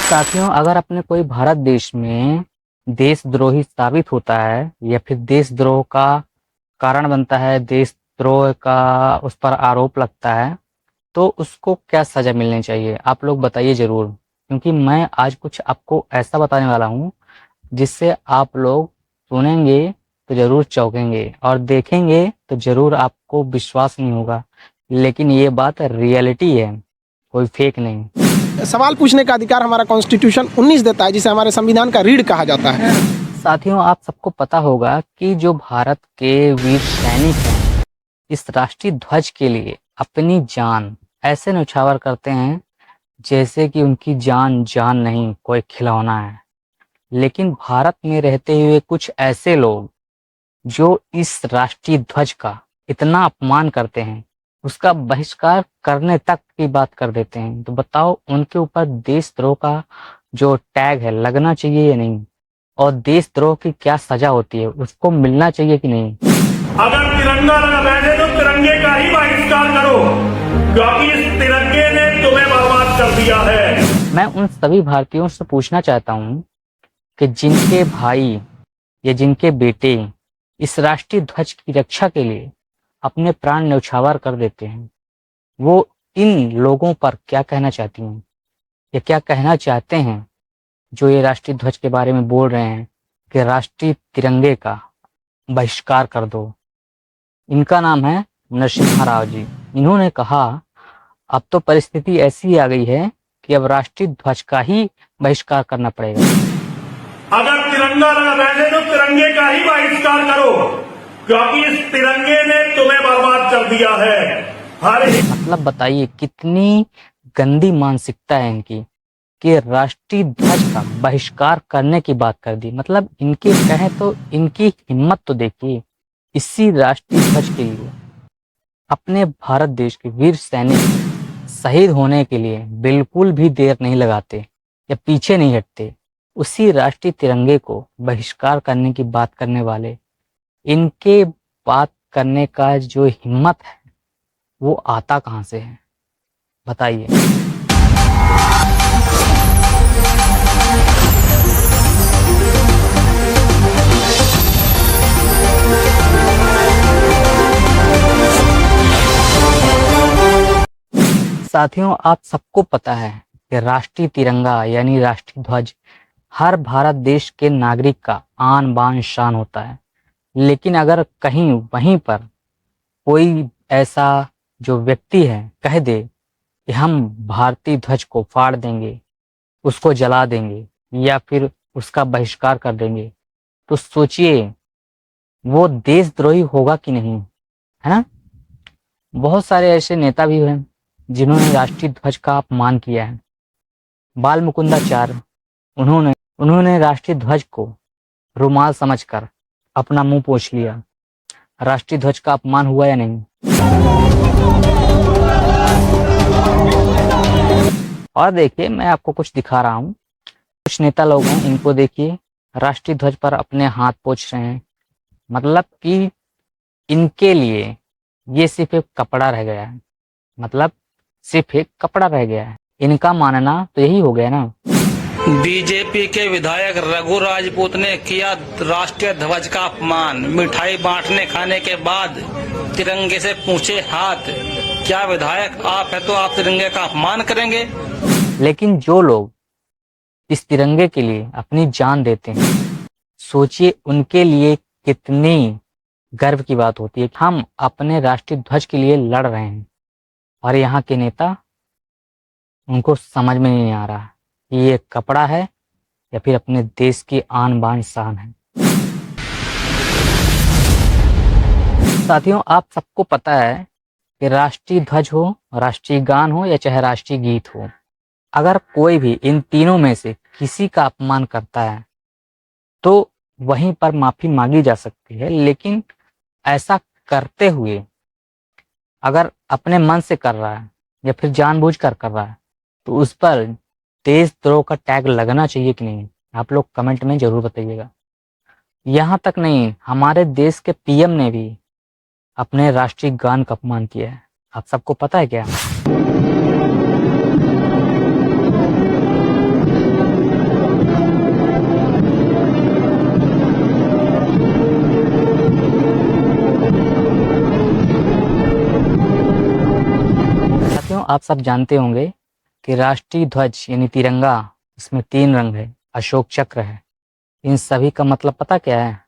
साथियों, अगर अपने कोई भारत देश में देशद्रोही साबित होता है या फिर देशद्रोह का कारण बनता है, देशद्रोह का उस पर आरोप लगता है, तो उसको क्या सजा मिलनी चाहिए? आप लोग बताइए जरूर, क्योंकि मैं आज कुछ आपको ऐसा बताने वाला हूँ जिससे आप लोग सुनेंगे तो जरूर चौंकेंगे और देखेंगे तो जरूर आपको विश्वास नहीं होगा, लेकिन ये बात रियलिटी है, कोई फेक नहीं। सवाल पूछने का अधिकार हमारा कॉन्स्टिट्यूशन 19 देता है, जिसे हमारे संविधान का रीढ़ कहा जाता है। साथियों, आप सबको पता होगा कि जो भारत के वीर सैनिक हैं, इस राष्ट्रीय ध्वज के लिए अपनी जान ऐसे न्यौछावर करते हैं जैसे कि उनकी जान जान नहीं, कोई खिलौना है। लेकिन भारत में रहते हुए कुछ ऐसे लोग जो इस राष्ट्रीय ध्वज का इतना अपमान करते हैं, उसका बहिष्कार करने तक की बात कर देते हैं, तो बताओ उनके ऊपर देशद्रोह का जो टैग है लगना चाहिए या नहीं? और देशद्रोह की क्या सजा होती है, उसको मिलना चाहिए कि नहीं? अगर तिरंगा लगा बैठे तो तिरंगे का ही बहिष्कार करो, क्योंकि इस तिरंगे ने तुम्हें बर्बाद कर दिया है। मैं उन सभी भारतीयों से पूछना चाहता हूँ कि जिनके भाई या जिनके बेटे इस राष्ट्रीय ध्वज की रक्षा के लिए अपने प्राण न्यौछावर कर देते हैं, वो इन लोगों पर क्या कहना चाहती हैं या क्या कहना चाहते हैं जो ये राष्ट्रीय ध्वज के बारे में बोल रहे हैं कि राष्ट्रीय तिरंगे का बहिष्कार कर दो? इनका नाम है नरसिम्हा राव जी। इन्होंने कहा अब तो परिस्थिति ऐसी आ गई है कि अब राष्ट्रीय ध्वज का ही बहिष्कार करना पड़ेगा। अगर तिरंगा लगा बैठे तो तिरंगे का ही बहिष्कार करो, क्योंकि इस तिरंगे ने तुम्हें बर्बाद कर दिया है। मतलब बताइए कितनी गंदी मानसिकता है इनकी कि राष्ट्रीय ध्वज का बहिष्कार करने की बात कर दी। मतलब इनके कहें तो इनकी हिम्मत तो देखिए, इसी राष्ट्रीय ध्वज के लिए अपने भारत देश के वीर सैनिक शहीद होने के लिए बिल्कुल भी देर नहीं लगाते या पीछे नहीं हटते। उसी राष्ट्रीय तिरंगे को बहिष्कार करने की बात करने वाले, इनके बात करने का जो हिम्मत है वो आता कहाँ से है, बताइए। साथियों, आप सबको पता है कि राष्ट्रीय तिरंगा यानी राष्ट्रीय ध्वज हर भारत देश के नागरिक का आन बान शान होता है। लेकिन अगर कहीं वहीं पर कोई ऐसा जो व्यक्ति है कह दे कि हम भारतीय ध्वज को फाड़ देंगे, उसको जला देंगे या फिर उसका बहिष्कार कर देंगे, तो सोचिए वो देशद्रोही होगा कि नहीं, है ना? बहुत सारे ऐसे नेता भी हैं जिन्होंने राष्ट्रीय ध्वज का अपमान किया है। बाल मुकुंदाचार्य, उन्होंने राष्ट्रीय ध्वज को रुमाल समझकर अपना मुंह पोंछ लिया। राष्ट्रीय ध्वज का अपमान हुआ या नहीं? और देखिए, मैं आपको कुछ दिखा रहा हूँ। कुछ नेता लोग हैं, इनको देखिए, राष्ट्रीय ध्वज पर अपने हाथ पोंछ रहे हैं। मतलब कि इनके लिए ये सिर्फ एक कपड़ा रह गया है, मतलब सिर्फ एक कपड़ा रह गया है। इनका मानना तो यही हो गया ना। बीजेपी के विधायक रघु राजपूत ने किया राष्ट्रीय ध्वज का अपमान। मिठाई बांटने खाने के बाद तिरंगे से पूछे हाथ। क्या विधायक आप है तो आप तिरंगे का अपमान करेंगे? लेकिन जो लोग इस तिरंगे के लिए अपनी जान देते हैं, सोचिए उनके लिए कितनी गर्व की बात होती है कि हम अपने राष्ट्रीय ध्वज के लिए लड़ रहे हैं। और यहाँ के नेता, उनको समझ में नहीं आ रहा कि ये कपड़ा है या फिर अपने देश की आन बान शान है। साथियों, आप सबको पता है कि राष्ट्रीय ध्वज हो, राष्ट्रीय गान हो या चाहे राष्ट्रीय गीत हो, अगर कोई भी इन तीनों में से किसी का अपमान करता है तो वहीं पर माफी मांगी जा सकती है। लेकिन ऐसा करते हुए अगर अपने मन से कर रहा है या फिर जानबूझकर कर रहा है, तो उस पर देशद्रोह का टैग लगना चाहिए कि नहीं? आप लोग कमेंट में जरूर बताइएगा। यहाँ तक नहीं, हमारे देश के पीएम ने भी अपने राष्ट्रीय गान का अपमान किया है। आप सबको पता है क्या? आप सब जानते होंगे कि राष्ट्रीय ध्वज यानी तिरंगा, इसमें 3 रंग है, अशोक चक्र है। इन सभी का मतलब पता क्या है?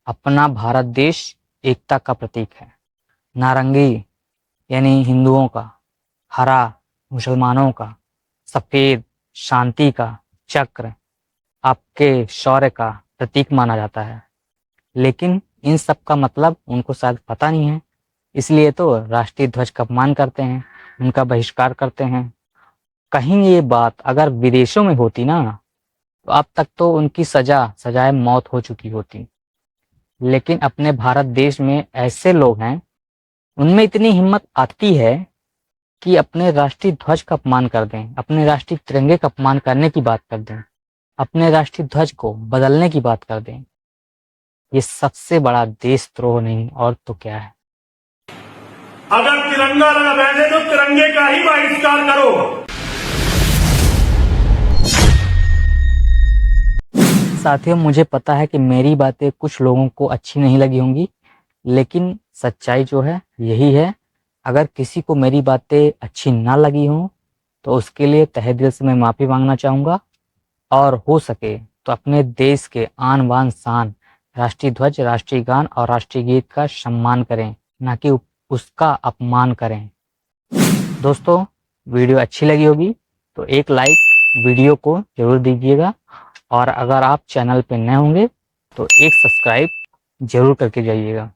अपना भारत देश एकता का प्रतीक है। नारंगी यानी हिंदुओं का, हरा मुसलमानों का, सफेद शांति का, चक्र आपके शौर्य का प्रतीक माना जाता है। लेकिन इन सब का मतलब उनको शायद पता नहीं है, इसलिए तो राष्ट्रीय ध्वज का अपमान करते हैं, उनका बहिष्कार करते हैं। कहीं ये बात अगर विदेशों में होती ना, तो अब तक तो उनकी सजाए मौत हो चुकी होती। लेकिन अपने भारत देश में ऐसे लोग हैं, उनमें इतनी हिम्मत आती है कि अपने राष्ट्रीय ध्वज का अपमान कर दें, अपने राष्ट्रीय तिरंगे का अपमान करने की बात कर दें, अपने राष्ट्रीय ध्वज को बदलने की बात कर दें। ये सबसे बड़ा देशद्रोह नहीं और तो क्या है। अगर तिरंगा लगा बैठे तो तिरंगे का ही बहिष्कार करो। साथियों, मुझे पता है कि मेरी बातें कुछ लोगों को अच्छी नहीं लगी होंगी, लेकिन सच्चाई जो है यही है। अगर किसी को मेरी बातें अच्छी ना लगी हों तो उसके लिए तहे दिल से मैं माफ़ी मांगना चाहूँगा, और हो सके तो अपने देश के आन बान शान, राष्ट्रीय ध्वज, राष्ट्रीय गान और राष्ट्रीय गीत का सम्मान करें, ना कि उसका अपमान करें। दोस्तों, वीडियो अच्छी लगी होगी तो एक लाइक वीडियो को जरूर दीजिएगा, और अगर आप चैनल पे नए होंगे तो एक सब्सक्राइब जरूर करके जाइएगा।